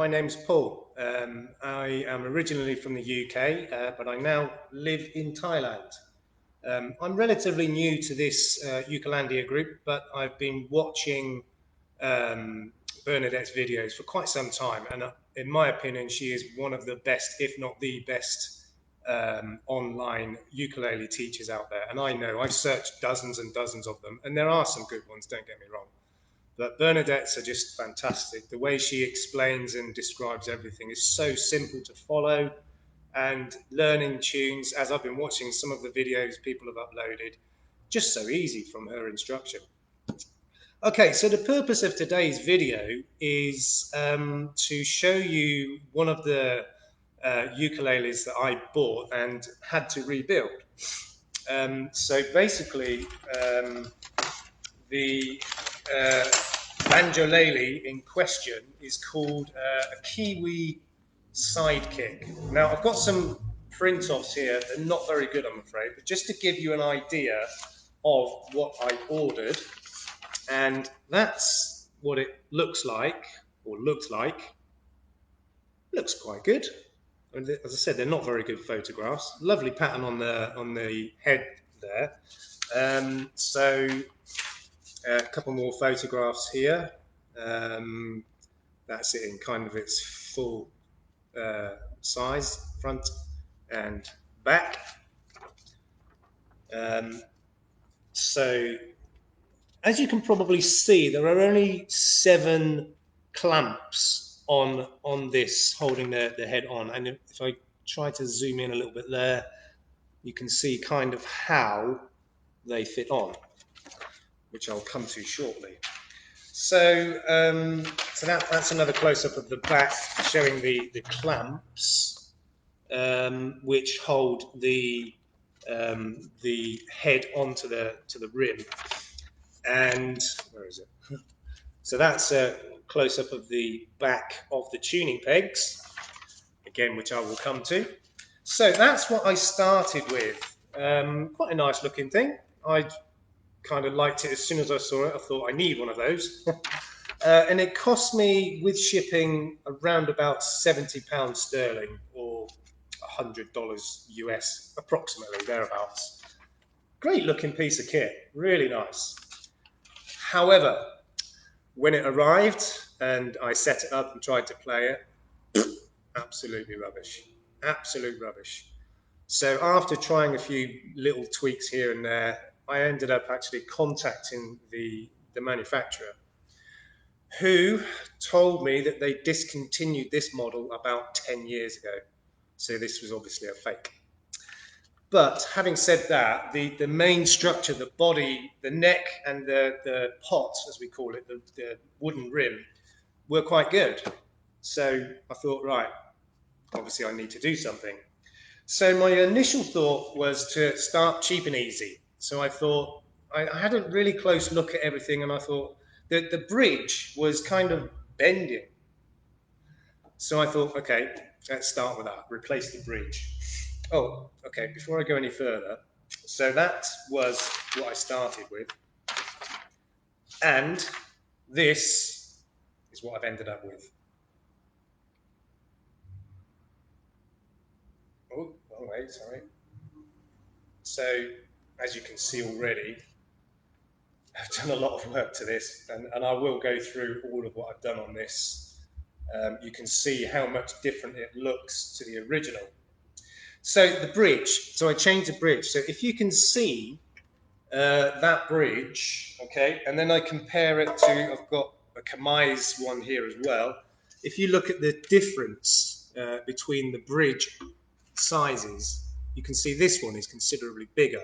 my name's Paul. I am originally from the UK, but I now live in Thailand. I'm relatively new to this Ukalandia group, but I've been watching Bernadette's videos for quite some time, and in my opinion, she is one of the best, if not the best, online ukulele teachers out there. And I know I've searched dozens and dozens of them, and there are some good ones, don't get me wrong. But Bernadette's are just fantastic. The way she explains and describes everything is so simple to follow, and learning tunes, as I've been watching some of the videos people have uploaded, just so easy from her instruction. Okay, so the purpose of today's video is to show you one of the ukuleles that I bought and had to rebuild. So basically, the banjolele in question is called a Kiwi sidekick. Now, I've got some print-offs here. They're not very good, I'm afraid, but just to give you an idea of what I ordered, and that's what it looks like, or looked like. Looks quite good. As I said, they're not very good photographs. Lovely pattern on the head there. So a couple more photographs here. That's it in kind of its full size, front and back. So as you can probably see, there are only 7 clamps on this holding the head on, and if I try to zoom in a little bit there, you can see kind of how they fit on, which I'll come to shortly. So, that's another close-up of the back, showing the clamps which hold the head onto the rim. And where is it? So that's a close-up of the back of the tuning pegs, again, which I will come to. So that's what I started with. Quite a nice looking thing. I kind of liked it as soon as I saw it. I thought I need one of those. And it cost me, with shipping, around about £70 sterling, or $100 US, approximately, thereabouts. Great looking piece of kit, really nice. However, when it arrived and I set it up and tried to play it, absolutely rubbish. Absolute rubbish. So after trying a few little tweaks here and there, I ended up actually contacting the manufacturer, who told me that they discontinued this model about 10 years ago. So this was obviously a fake. But having said that, the main structure, the body, the neck, and the pot, as we call it, the wooden rim, were quite good. So I thought, right, obviously I need to do something. So my initial thought was to start cheap and easy. So I thought, I had a really close look at everything, and I thought that the bridge was kind of bending. So I thought, okay, let's start with that, replace the bridge. Oh, okay, before I go any further, so that was what I started with. And this is what I've ended up with. Oh, wrong way, sorry. So, as you can see already, I've done a lot of work to this, and I will go through all of what I've done on this. You can see how much different it looks to the original. So the bridge, so I changed the bridge. So if you can see that bridge, okay, and then I compare it to, I've got a Kamai's one here as well. If you look at the difference between the bridge sizes, you can see this one is considerably bigger.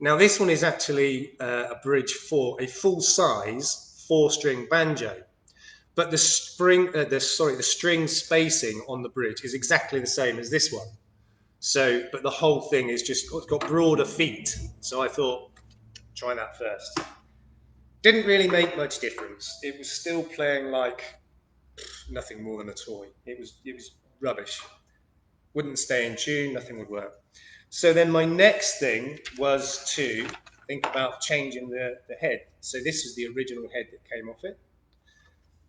Now this one is actually a bridge for a full-size 4-string banjo, but the string spacing on the bridge is exactly the same as this one. So, but the whole thing is just got broader feet. So I thought, try that first. Didn't really make much difference. It was still playing like nothing more than a toy. It was rubbish. Wouldn't stay in tune. Nothing would work. So then my next thing was to think about changing the head. So this is the original head that came off it,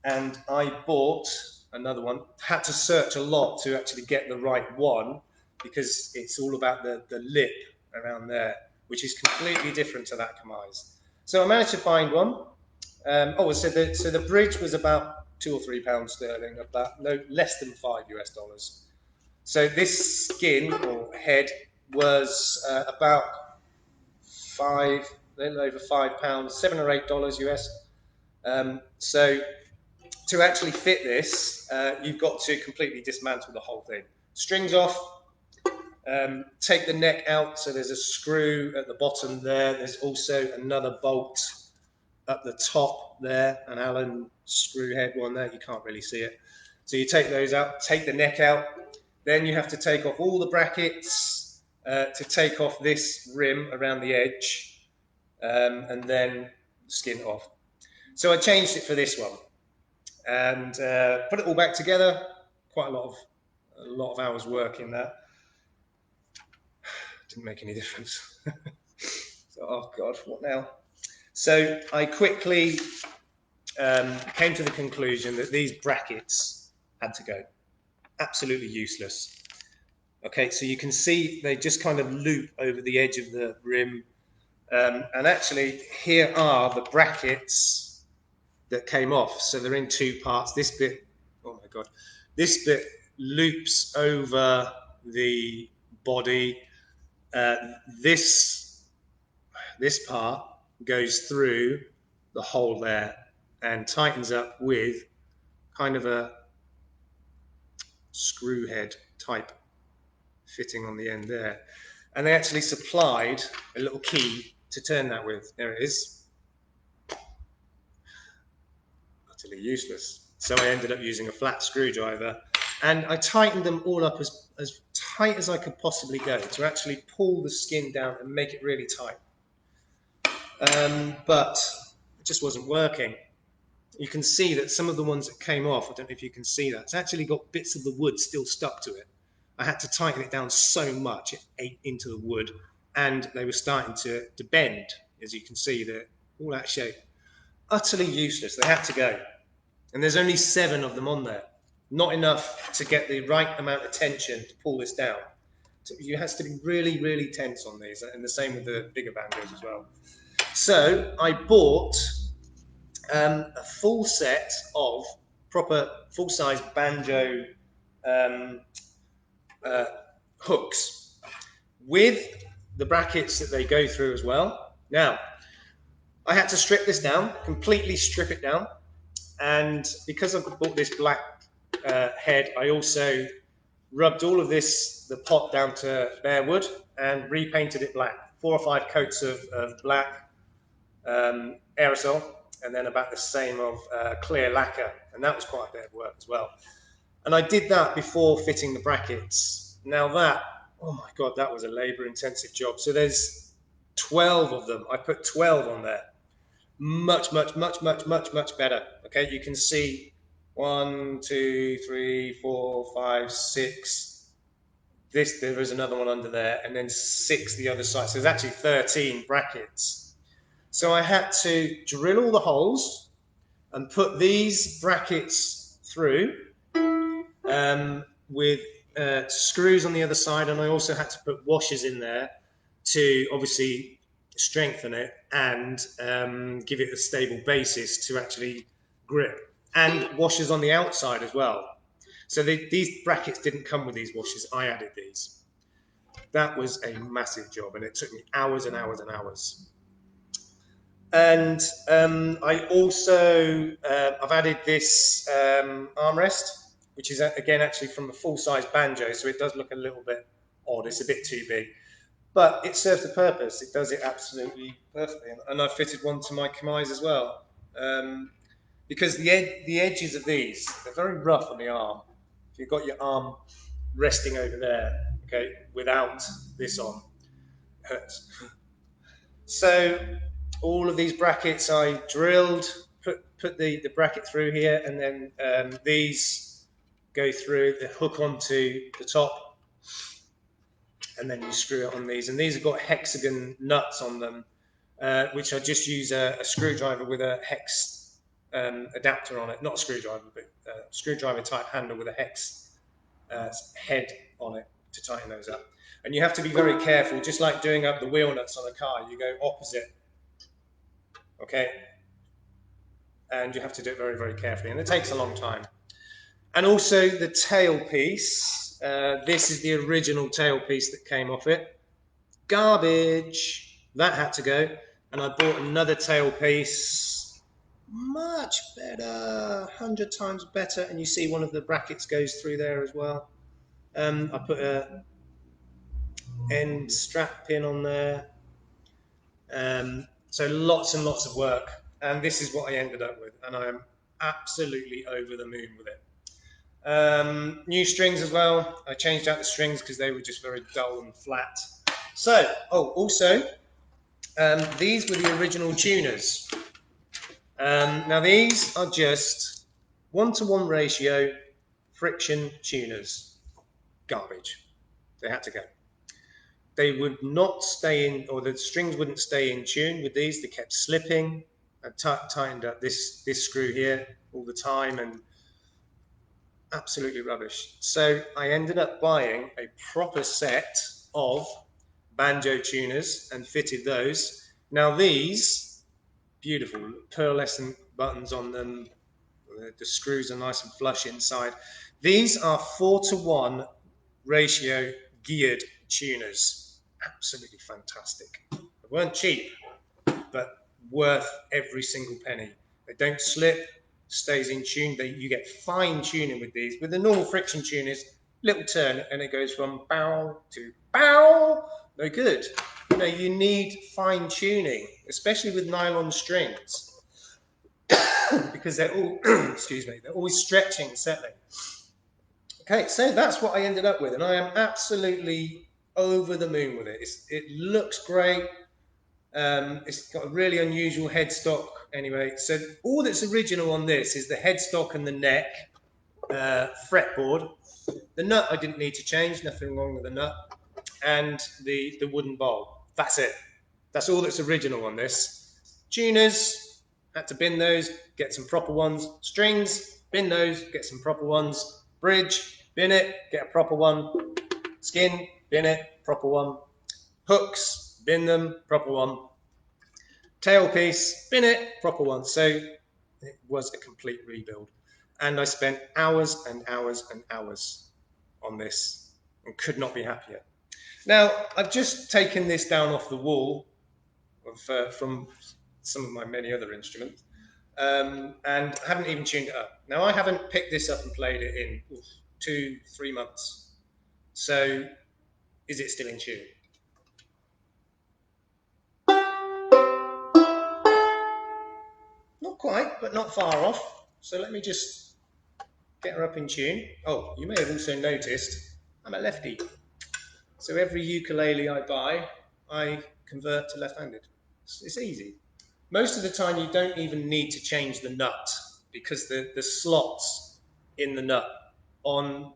and I bought another one. Had to search a lot to actually get the right one because it's all about the lip around there, which is completely different to that kamise. So I managed to find one. So the bridge was about £2 or £3 sterling, about no less than $5 US. So this skin or head was about a little over £5, $7 or $8 US. So to actually fit this, you've got to completely dismantle the whole thing. Strings off, take the neck out, so there's a screw at the bottom there. There's also another bolt at the top there, an Allen screw head one there. You can't really see it. So you take those out, take the neck out. Then you have to take off all the brackets to take off this rim around the edge, and then skin off. So I changed it for this one and put it all back together. Quite a lot of hours work in that. Didn't make any difference. So, oh God, what now? So I quickly came to the conclusion that these brackets had to go. Absolutely useless. Okay, so you can see they just kind of loop over the edge of the rim. And actually, here are the brackets that came off. So they're in two parts. This bit, oh my God, this bit loops over the body. This part goes through the hole there and tightens up with kind of a screw head type fitting on the end there. And they actually supplied a little key to turn that with. There it is. Utterly useless. So I ended up using a flat screwdriver and I tightened them all up as tight as I could possibly go to actually pull the skin down and make it really tight. But it just wasn't working. You can see that some of the ones that came off, I don't know if you can see that, it's actually got bits of the wood still stuck to it. I had to tighten it down so much it ate into the wood and they were starting to bend, as you can see, that all that shape. Utterly useless, they had to go. And there's only 7 of them on there. Not enough to get the right amount of tension to pull this down. So you have to be really, really tense on these, and the same with the bigger banjos as well. So I bought a full set of proper full-size banjo hooks with the brackets that they go through as well. Now, I had to strip this down, completely strip it down, and because I've bought this black head, I also rubbed all of the pot down to bare wood and repainted it black. 4 or 5 coats of black aerosol, and then about the same of clear lacquer, and that was quite a bit of work as well. And I did that before fitting the brackets. Now that, oh my God, that was a labor-intensive job. So there's 12 of them. I put 12 on there. Much better. Okay, you can see 1, 2, 3, 4, 5, 6. There is another one under there, and then 6 the other side. So there's actually 13 brackets. So I had to drill all the holes and put these brackets through with screws on the other side, and I also had to put washers in there to obviously strengthen it and give it a stable basis to actually grip, and washers on the outside as well. So these brackets didn't come with these washers, I added these. That was a massive job and it took me hours and hours and hours. And I also, I've added this armrest, which is again actually from a full-size banjo, so it does look a little bit odd, it's a bit too big. But it serves the purpose, it does it absolutely perfectly. And I've fitted one to my kamise as well. Because the edges of these, they're very rough on the arm. If you've got your arm resting over there, okay, without this on, it hurts. So all of these brackets I drilled, put the bracket through here, and then these go through, the hook onto the top, and then you screw it on these. And these have got hexagon nuts on them, which I just use a screwdriver with a hex adapter on it, not a screwdriver, but screwdriver type handle with a hex head on it to tighten those up. And you have to be very careful, just like doing up the wheel nuts on a car, you go opposite, okay? And you have to do it very, very carefully, and it takes a long time. And also the tailpiece, this is the original tailpiece that came off it. Garbage, that had to go. And I bought another tailpiece, much better, 100 times better, and you see one of the brackets goes through there as well. I put a end strap pin on there. So lots and lots of work, and this is what I ended up with, and I am absolutely over the moon with it. New strings as well. I changed out the strings because they were just very dull and flat. So, also, these were the original tuners. Now these are just 1-to-1 ratio friction tuners. Garbage. They had to go. They would not stay in, or the strings wouldn't stay in tune with these. They kept slipping. I tightened up this screw here all the time, and absolutely rubbish. So I ended up buying a proper set of banjo tuners and fitted those. Now these, beautiful pearlescent buttons on them. The screws are nice and flush inside. These are 4-to-1 ratio geared tuners. Absolutely fantastic. They weren't cheap, but worth every single penny. They don't slip, stays in tune. You get fine tuning with these. With the normal friction tuners, little turn and it goes from bow to bow. No good. You know, you need fine tuning, especially with nylon strings, because they're all, excuse me, they're always stretching, settling. Okay, so that's what I ended up with, and I am absolutely over the moon with it. It looks great. It's got a really unusual headstock anyway. So all that's original on this is the headstock and the neck fretboard. The nut I didn't need to change, nothing wrong with the nut. And the wooden bowl. That's it. That's all that's original on this. Tuners, had to bin those, get some proper ones. Strings, bin those, get some proper ones. Bridge, bin it, get a proper one. Skin, bin it, proper one. Hooks, bin them, proper one. Tailpiece, bin it, proper one. So it was a complete rebuild. And I spent hours and hours and hours on this and could not be happier. Now, I've just taken this down off the wall from some of my many other instruments, and I haven't even tuned it up. Now, I haven't picked this up and played it in 2-3 months. So, is it still in tune? Not quite, but not far off. So let me just get her up in tune. Oh, you may have also noticed I'm a lefty. So every ukulele I buy, I convert to left-handed. It's easy. Most of the time you don't even need to change the nut because the slots in the nut on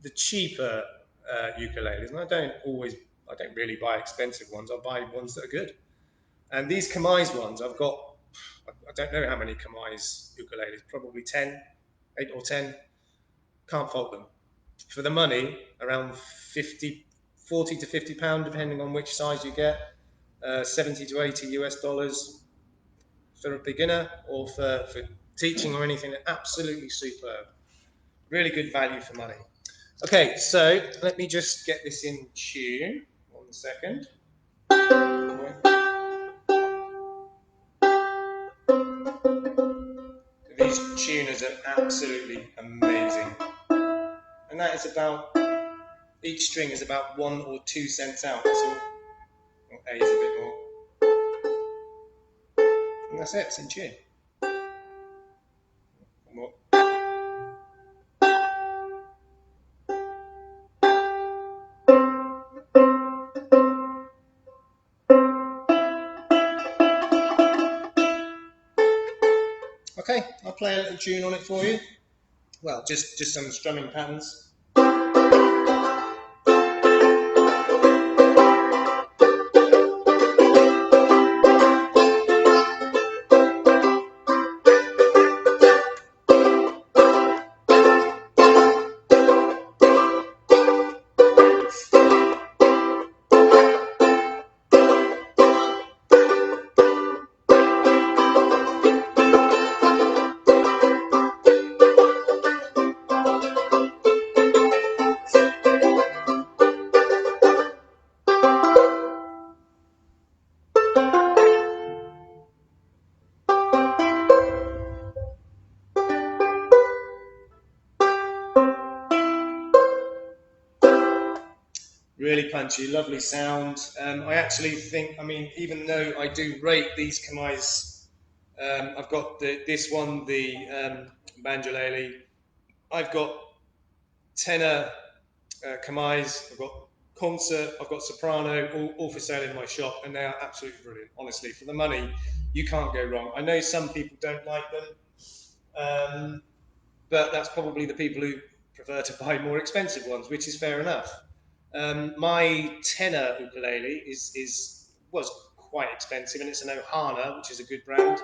the cheaper ukuleles, and I don't really buy expensive ones, I buy ones that are good. And these Kamai's ones, I've got, I don't know how many Kamai's ukuleles, probably 10, 8 or 10. Can't fault them. For the money, around 40 to 50 pound, depending on which size you get, 70 to 80 US dollars for a beginner or for teaching or anything. Absolutely superb. Really good value for money. Okay, so let me just get this in tune. 1 second. These tuners are absolutely amazing. And that is about, each string is about 1 or 2 cents out. So A is a bit more. And that's it, it's in tune. One more. Okay, I'll play a little tune on it for you. Well, just some strumming patterns. Really punchy, lovely sound. I actually think, I mean, even though I do rate these Kamais, I've got this one, the banjolele. I've got tenor Kamais, I've got concert, I've got soprano, all for sale in my shop, and they are absolutely brilliant. Honestly, for the money, you can't go wrong. I know some people don't like them, but that's probably the people who prefer to buy more expensive ones, which is fair enough. My tenor ukulele was quite expensive, and it's an Ohana, which is a good brand.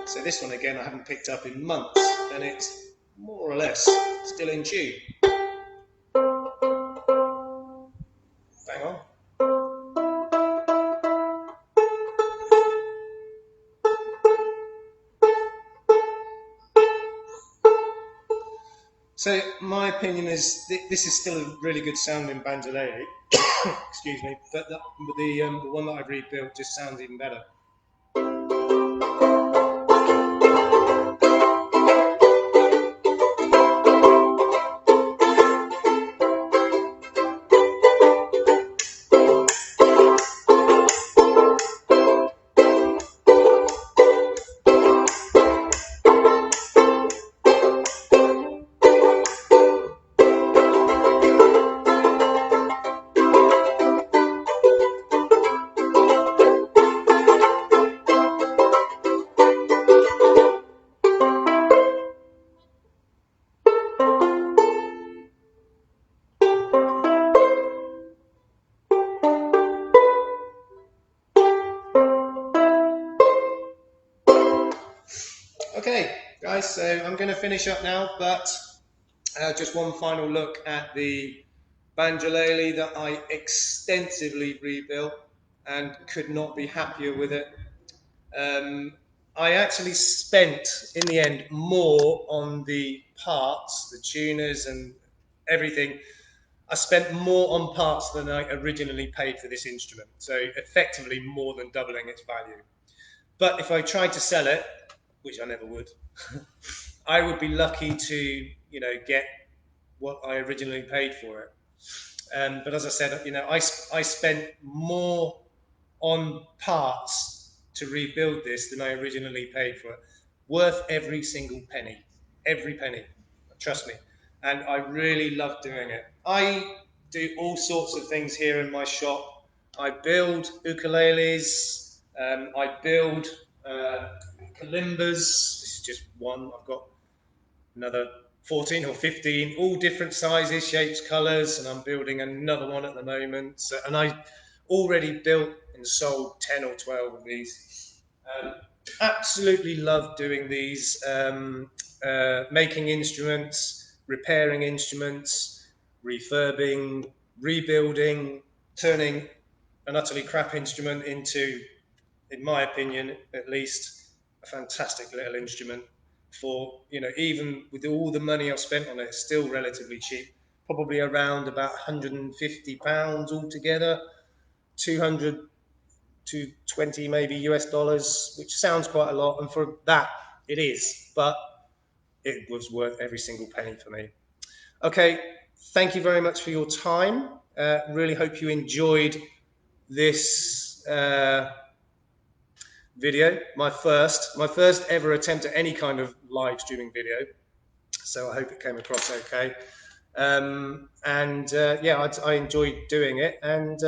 So this one again I haven't picked up in months, and it's more or less still in tune. Hang on. So my opinion is this is still a really good sounding banjolele. Excuse me, but the one that I've rebuilt just sounds even better. Okay, guys, so I'm going to finish up now, but just one final look at the banjolele that I extensively rebuilt and could not be happier with it. I actually spent, in the end, more on the parts, the tuners and everything. I spent more on parts than I originally paid for this instrument, so effectively more than doubling its value. But if I tried to sell it, which I never would, I would be lucky to, get what I originally paid for it. But as I said, I spent more on parts to rebuild this than I originally paid for it. Worth every single penny. Trust me. And I really love doing it. I do all sorts of things here in my shop. I build ukuleles. I build kalimbas. This is just one. I've got another 14 or 15, all different sizes, shapes, colours, and I'm building another one at the moment. So, and I already built and sold 10 or 12 of these. Absolutely love doing these, making instruments, repairing instruments, refurbing, rebuilding, turning an utterly crap instrument into, in my opinion at least, a fantastic little instrument for, even with all the money I've spent on it, it's still relatively cheap, probably around about £150 altogether, 200 to 20 maybe US dollars, which sounds quite a lot, and for that it is, but it was worth every single penny for me. Okay, thank you very much for your time. Really hope you enjoyed this video, my first ever attempt at any kind of live streaming video, so I hope it came across okay. Yeah, I enjoyed doing it, and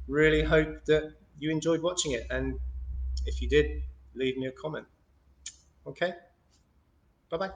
really hope that you enjoyed watching it, and if you did, leave me a comment. Okay, bye bye.